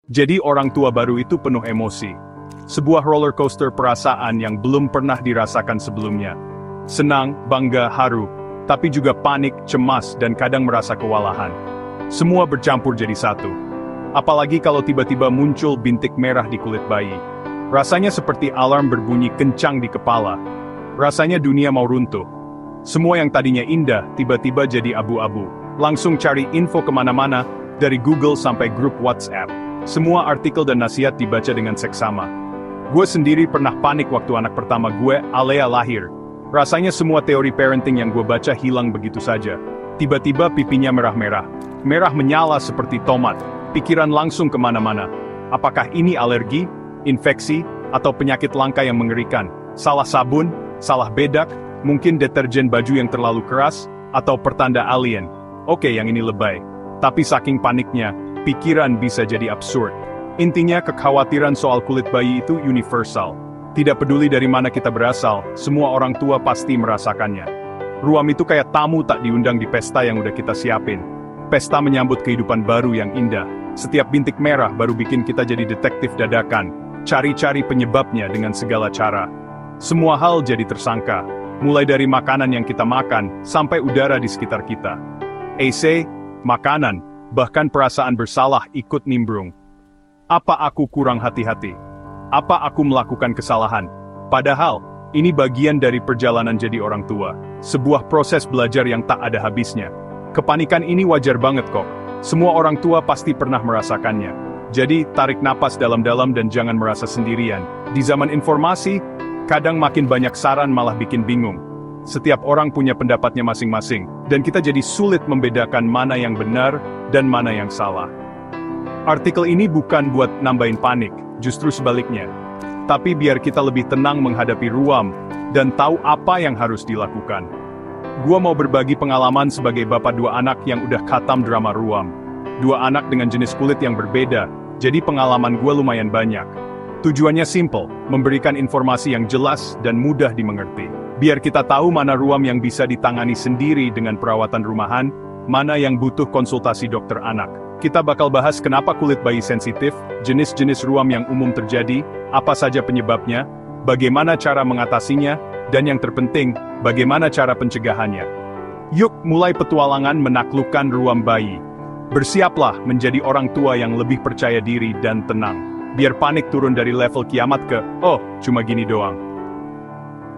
Jadi orang tua baru itu penuh emosi. Sebuah roller coaster perasaan yang belum pernah dirasakan sebelumnya. Senang, bangga, haru, tapi juga panik, cemas, dan kadang merasa kewalahan. Semua bercampur jadi satu. Apalagi kalau tiba-tiba muncul bintik merah di kulit bayi. Rasanya seperti alarm berbunyi kencang di kepala. Rasanya dunia mau runtuh. Semua yang tadinya indah, tiba-tiba jadi abu-abu. Langsung cari info kemana-mana, dari Google sampai grup WhatsApp. Semua artikel dan nasihat dibaca dengan seksama. Gue sendiri pernah panik waktu anak pertama gue, Alea, lahir. Rasanya semua teori parenting yang gue baca hilang begitu saja. Tiba-tiba pipinya merah-merah. Merah menyala seperti tomat. Pikiran langsung kemana-mana. Apakah ini alergi, infeksi, atau penyakit langka yang mengerikan? Salah sabun, salah bedak, mungkin deterjen baju yang terlalu keras, atau pertanda alien. Oke, yang ini lebay. Tapi saking paniknya, pikiran bisa jadi absurd. Intinya kekhawatiran soal kulit bayi itu universal. Tidak peduli dari mana kita berasal, semua orang tua pasti merasakannya. Ruam itu kayak tamu tak diundang di pesta yang udah kita siapin. Pesta menyambut kehidupan baru yang indah. Setiap bintik merah baru bikin kita jadi detektif dadakan. Cari-cari penyebabnya dengan segala cara. Semua hal jadi tersangka. Mulai dari makanan yang kita makan, sampai udara di sekitar kita. AC, makanan, bahkan perasaan bersalah ikut nimbrung. Apa aku kurang hati-hati? Apa aku melakukan kesalahan? Padahal, ini bagian dari perjalanan jadi orang tua. Sebuah proses belajar yang tak ada habisnya. Kepanikan ini wajar banget kok. Semua orang tua pasti pernah merasakannya. Jadi, tarik napas dalam-dalam dan jangan merasa sendirian. Di zaman informasi, kadang makin banyak saran malah bikin bingung. Setiap orang punya pendapatnya masing-masing, dan kita jadi sulit membedakan mana yang benar dan mana yang salah. Artikel ini bukan buat nambahin panik, justru sebaliknya. Tapi biar kita lebih tenang menghadapi ruam, dan tahu apa yang harus dilakukan. Gua mau berbagi pengalaman sebagai bapak dua anak yang udah khatam drama ruam. Dua anak dengan jenis kulit yang berbeda, jadi pengalaman gua lumayan banyak. Tujuannya simple, memberikan informasi yang jelas dan mudah dimengerti. Biar kita tahu mana ruam yang bisa ditangani sendiri dengan perawatan rumahan, mana yang butuh konsultasi dokter anak. Kita bakal bahas kenapa kulit bayi sensitif, jenis-jenis ruam yang umum terjadi, apa saja penyebabnya, bagaimana cara mengatasinya, dan yang terpenting, bagaimana cara pencegahannya. Yuk mulai petualangan menaklukkan ruam bayi. Bersiaplah menjadi orang tua yang lebih percaya diri dan tenang. Biar panik turun dari level kiamat ke, oh, cuma gini doang.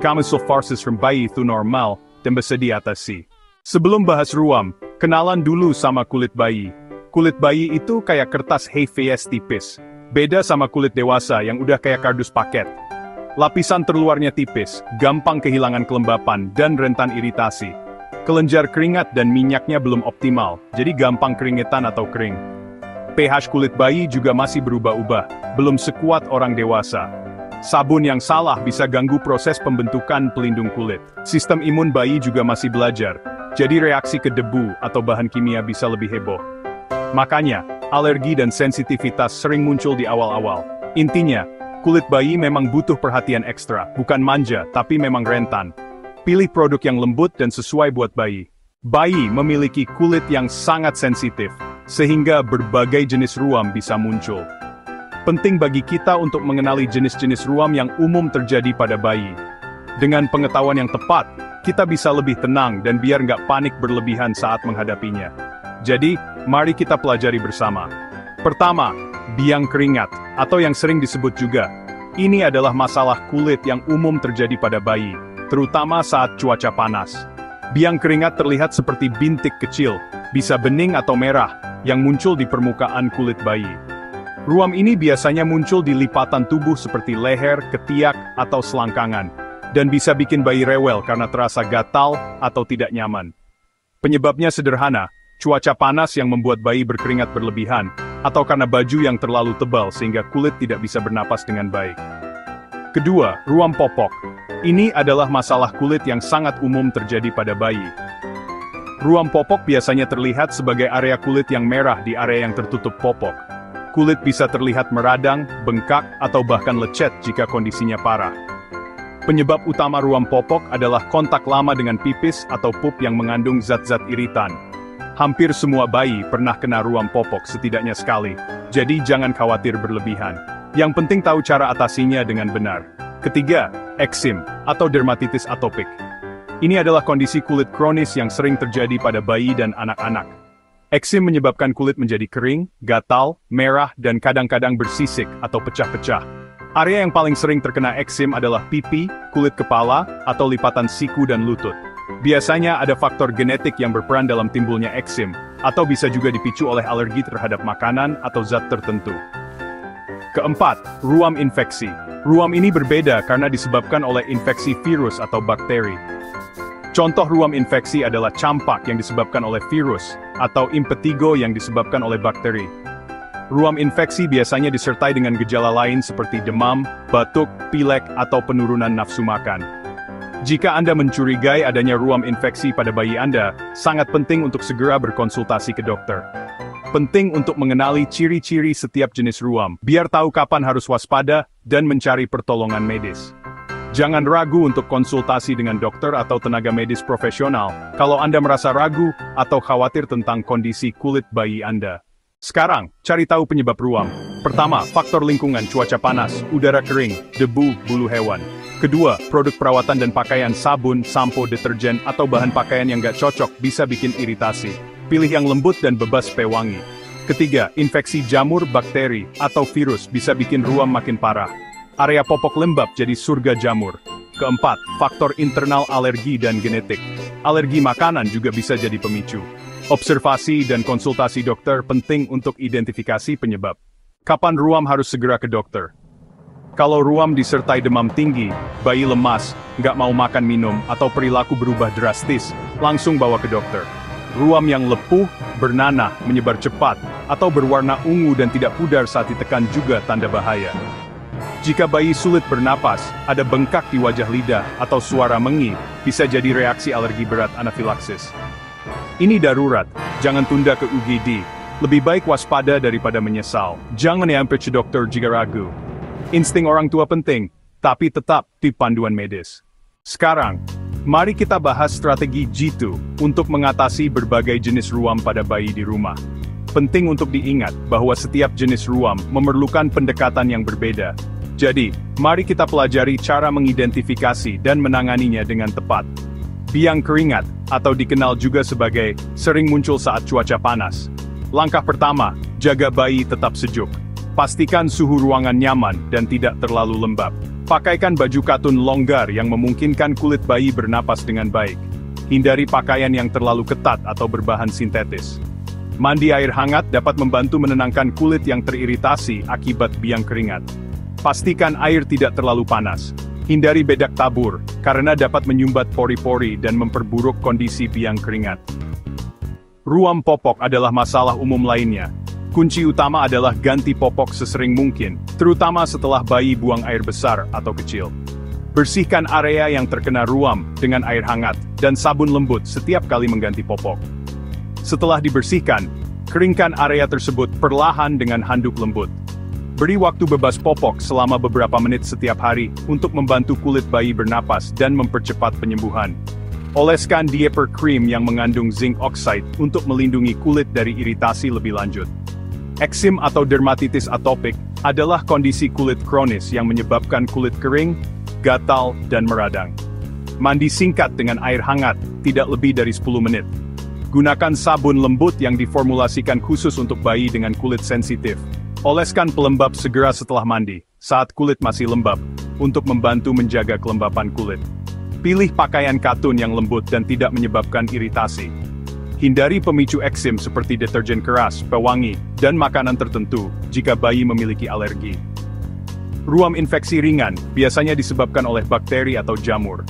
Kamu farces from bayi itu normal, dan bisa diatasi. Sebelum bahas ruam, kenalan dulu sama kulit bayi. Kulit bayi itu kayak kertas HVS tipis. Beda sama kulit dewasa yang udah kayak kardus paket. Lapisan terluarnya tipis, gampang kehilangan kelembapan, dan rentan iritasi. Kelenjar keringat dan minyaknya belum optimal, jadi gampang keringetan atau kering. pH kulit bayi juga masih berubah-ubah, belum sekuat orang dewasa. Sabun yang salah bisa ganggu proses pembentukan pelindung kulit. Sistem imun bayi juga masih belajar, jadi reaksi ke debu atau bahan kimia bisa lebih heboh. Makanya, alergi dan sensitivitas sering muncul di awal-awal. Intinya, kulit bayi memang butuh perhatian ekstra, bukan manja, tapi memang rentan. Pilih produk yang lembut dan sesuai buat bayi. Bayi memiliki kulit yang sangat sensitif, sehingga berbagai jenis ruam bisa muncul. Penting bagi kita untuk mengenali jenis-jenis ruam yang umum terjadi pada bayi. Dengan pengetahuan yang tepat, kita bisa lebih tenang dan biar nggak panik berlebihan saat menghadapinya. Jadi, mari kita pelajari bersama. Pertama, biang keringat, atau yang sering disebut juga. Ini adalah masalah kulit yang umum terjadi pada bayi, terutama saat cuaca panas. Biang keringat terlihat seperti bintik kecil, bisa bening atau merah, yang muncul di permukaan kulit bayi. Ruam ini biasanya muncul di lipatan tubuh seperti leher, ketiak, atau selangkangan, dan bisa bikin bayi rewel karena terasa gatal atau tidak nyaman. Penyebabnya sederhana, cuaca panas yang membuat bayi berkeringat berlebihan, atau karena baju yang terlalu tebal sehingga kulit tidak bisa bernapas dengan baik. Kedua, ruam popok. Ini adalah masalah kulit yang sangat umum terjadi pada bayi. Ruam popok biasanya terlihat sebagai area kulit yang merah di area yang tertutup popok. Kulit bisa terlihat meradang, bengkak, atau bahkan lecet jika kondisinya parah. Penyebab utama ruam popok adalah kontak lama dengan pipis atau pup yang mengandung zat-zat iritan. Hampir semua bayi pernah kena ruam popok setidaknya sekali. jadi jangan khawatir berlebihan. Yang penting tahu cara atasinya dengan benar. Ketiga, eksim atau dermatitis atopik. Ini adalah kondisi kulit kronis yang sering terjadi pada bayi dan anak-anak. Eksim menyebabkan kulit menjadi kering, gatal, merah, dan kadang-kadang bersisik atau pecah-pecah. Area yang paling sering terkena eksim adalah pipi, kulit kepala, atau lipatan siku dan lutut. Biasanya ada faktor genetik yang berperan dalam timbulnya eksim, atau bisa juga dipicu oleh alergi terhadap makanan atau zat tertentu. Keempat, ruam infeksi. Ruam ini berbeda karena disebabkan oleh infeksi virus atau bakteri. Contoh ruam infeksi adalah campak yang disebabkan oleh virus, atau impetigo yang disebabkan oleh bakteri. Ruam infeksi biasanya disertai dengan gejala lain seperti demam, batuk, pilek, atau penurunan nafsu makan. Jika Anda mencurigai adanya ruam infeksi pada bayi Anda, sangat penting untuk segera berkonsultasi ke dokter. Penting untuk mengenali ciri-ciri setiap jenis ruam, biar tahu kapan harus waspada dan mencari pertolongan medis. Jangan ragu untuk konsultasi dengan dokter atau tenaga medis profesional kalau Anda merasa ragu atau khawatir tentang kondisi kulit bayi Anda. Sekarang, cari tahu penyebab ruam. Pertama, faktor lingkungan, cuaca panas, udara kering, debu, bulu hewan. Kedua, produk perawatan dan pakaian, sabun, sampo, deterjen, atau bahan pakaian yang gak cocok bisa bikin iritasi. Pilih yang lembut dan bebas pewangi. Ketiga, infeksi jamur, bakteri, atau virus bisa bikin ruam makin parah. Area popok lembab jadi surga jamur. Keempat, faktor internal alergi dan genetik. Alergi makanan juga bisa jadi pemicu. Observasi dan konsultasi dokter penting untuk identifikasi penyebab. Kapan ruam harus segera ke dokter? Kalau ruam disertai demam tinggi, bayi lemas, nggak mau makan minum, atau perilaku berubah drastis, langsung bawa ke dokter. Ruam yang lepuh, bernanah, menyebar cepat, atau berwarna ungu dan tidak pudar saat ditekan juga tanda bahaya. Jika bayi sulit bernapas, ada bengkak di wajah lidah, atau suara mengi, bisa jadi reaksi alergi berat anafilaksis. Ini darurat, jangan tunda ke UGD. Lebih baik waspada daripada menyesal. Jangan sampai ke dokter jika ragu. Insting orang tua penting, tapi tetap di panduan medis. Sekarang, mari kita bahas strategi G2 untuk mengatasi berbagai jenis ruam pada bayi di rumah. Penting untuk diingat bahwa setiap jenis ruam memerlukan pendekatan yang berbeda. Jadi, mari kita pelajari cara mengidentifikasi dan menanganinya dengan tepat. Biang keringat, atau dikenal juga sebagai sering muncul saat cuaca panas. Langkah pertama, jaga bayi tetap sejuk. Pastikan suhu ruangan nyaman dan tidak terlalu lembab. Pakaikan baju katun longgar yang memungkinkan kulit bayi bernapas dengan baik. Hindari pakaian yang terlalu ketat atau berbahan sintetis. Mandi air hangat dapat membantu menenangkan kulit yang teriritasi akibat biang keringat. Pastikan air tidak terlalu panas. Hindari bedak tabur, karena dapat menyumbat pori-pori dan memperburuk kondisi biang keringat. Ruam popok adalah masalah umum lainnya. Kunci utama adalah ganti popok sesering mungkin, terutama setelah bayi buang air besar atau kecil. Bersihkan area yang terkena ruam dengan air hangat dan sabun lembut setiap kali mengganti popok. Setelah dibersihkan, keringkan area tersebut perlahan dengan handuk lembut. Beri waktu bebas popok selama beberapa menit setiap hari untuk membantu kulit bayi bernapas dan mempercepat penyembuhan. Oleskan diaper cream yang mengandung zinc oxide untuk melindungi kulit dari iritasi lebih lanjut. Eksim atau dermatitis atopik adalah kondisi kulit kronis yang menyebabkan kulit kering, gatal, dan meradang. Mandi singkat dengan air hangat, tidak lebih dari 10 menit. Gunakan sabun lembut yang diformulasikan khusus untuk bayi dengan kulit sensitif. Oleskan pelembab segera setelah mandi, saat kulit masih lembab, untuk membantu menjaga kelembapan kulit. Pilih pakaian katun yang lembut dan tidak menyebabkan iritasi. Hindari pemicu eksim seperti deterjen keras, pewangi, dan makanan tertentu jika bayi memiliki alergi. Ruam infeksi ringan biasanya disebabkan oleh bakteri atau jamur.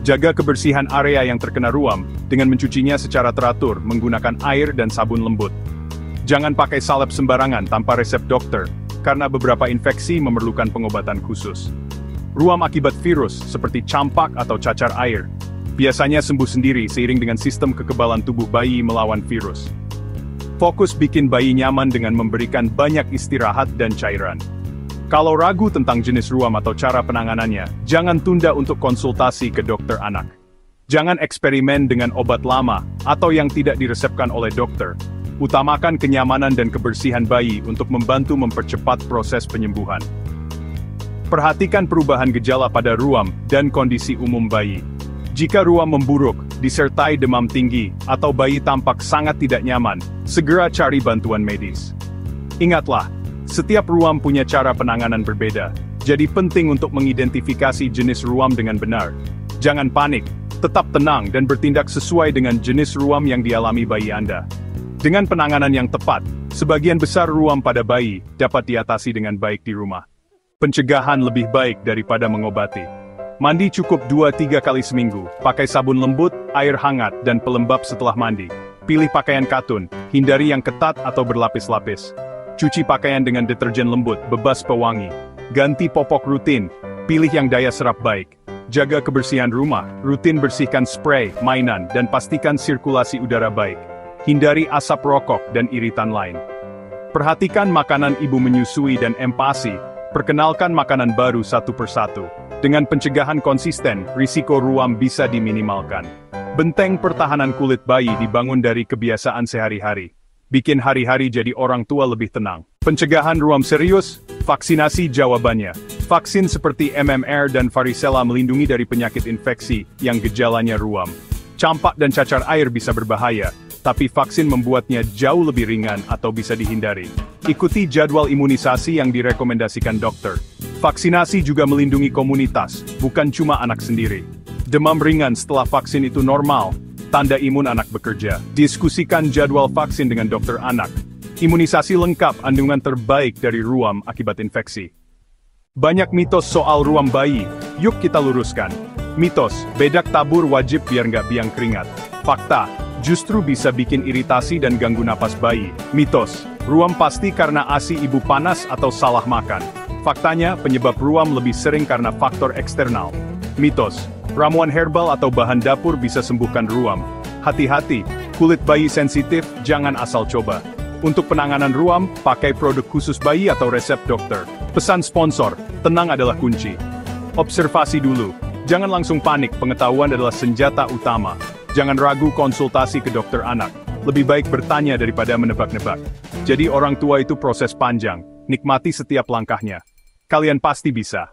Jaga kebersihan area yang terkena ruam dengan mencucinya secara teratur menggunakan air dan sabun lembut. Jangan pakai salep sembarangan tanpa resep dokter, karena beberapa infeksi memerlukan pengobatan khusus. Ruam akibat virus seperti campak atau cacar air biasanya sembuh sendiri seiring dengan sistem kekebalan tubuh bayi melawan virus. Fokus bikin bayi nyaman dengan memberikan banyak istirahat dan cairan. Kalau ragu tentang jenis ruam atau cara penanganannya, jangan tunda untuk konsultasi ke dokter anak. Jangan eksperimen dengan obat lama atau yang tidak diresepkan oleh dokter. Utamakan kenyamanan dan kebersihan bayi untuk membantu mempercepat proses penyembuhan. Perhatikan perubahan gejala pada ruam dan kondisi umum bayi. Jika ruam memburuk, disertai demam tinggi, atau bayi tampak sangat tidak nyaman, segera cari bantuan medis. Ingatlah, setiap ruam punya cara penanganan berbeda, jadi penting untuk mengidentifikasi jenis ruam dengan benar. Jangan panik, tetap tenang dan bertindak sesuai dengan jenis ruam yang dialami bayi Anda. Dengan penanganan yang tepat, sebagian besar ruam pada bayi dapat diatasi dengan baik di rumah. Pencegahan lebih baik daripada mengobati. Mandi cukup 2-3 kali seminggu, pakai sabun lembut, air hangat, dan pelembab setelah mandi. Pilih pakaian katun, hindari yang ketat atau berlapis-lapis. Cuci pakaian dengan deterjen lembut, bebas pewangi. Ganti popok rutin, pilih yang daya serap baik. Jaga kebersihan rumah, rutin bersihkan spray, mainan, dan pastikan sirkulasi udara baik. Hindari asap rokok dan iritan lain. Perhatikan makanan ibu menyusui dan empasi, perkenalkan makanan baru satu persatu. Dengan pencegahan konsisten, risiko ruam bisa diminimalkan. Benteng pertahanan kulit bayi dibangun dari kebiasaan sehari-hari. Bikin hari-hari jadi orang tua lebih tenang. Pencegahan ruam serius, vaksinasi jawabannya. Vaksin seperti MMR dan varicella melindungi dari penyakit infeksi yang gejalanya ruam. Campak dan cacar air bisa berbahaya, tapi vaksin membuatnya jauh lebih ringan atau bisa dihindari. Ikuti jadwal imunisasi yang direkomendasikan dokter. Vaksinasi juga melindungi komunitas, bukan cuma anak sendiri. Demam ringan setelah vaksin itu normal, tanda imun anak bekerja. Diskusikan jadwal vaksin dengan dokter anak. Imunisasi lengkap andungan terbaik dari ruam akibat infeksi. Banyak mitos soal ruam bayi, yuk kita luruskan. Mitos, bedak tabur wajib biar nggak biang keringat. Fakta, justru bisa bikin iritasi dan ganggu napas bayi. Mitos, ruam pasti karena ASI ibu panas atau salah makan. Faktanya, penyebab ruam lebih sering karena faktor eksternal. Mitos, ramuan herbal atau bahan dapur bisa sembuhkan ruam. Hati-hati, kulit bayi sensitif, jangan asal coba. Untuk penanganan ruam, pakai produk khusus bayi atau resep dokter. Pesan sponsor, tenang adalah kunci. Observasi dulu, jangan langsung panik, pengetahuan adalah senjata utama. Jangan ragu konsultasi ke dokter anak. Lebih baik bertanya daripada menebak-nebak. Jadi orang tua itu proses panjang, nikmati setiap langkahnya. Kalian pasti bisa.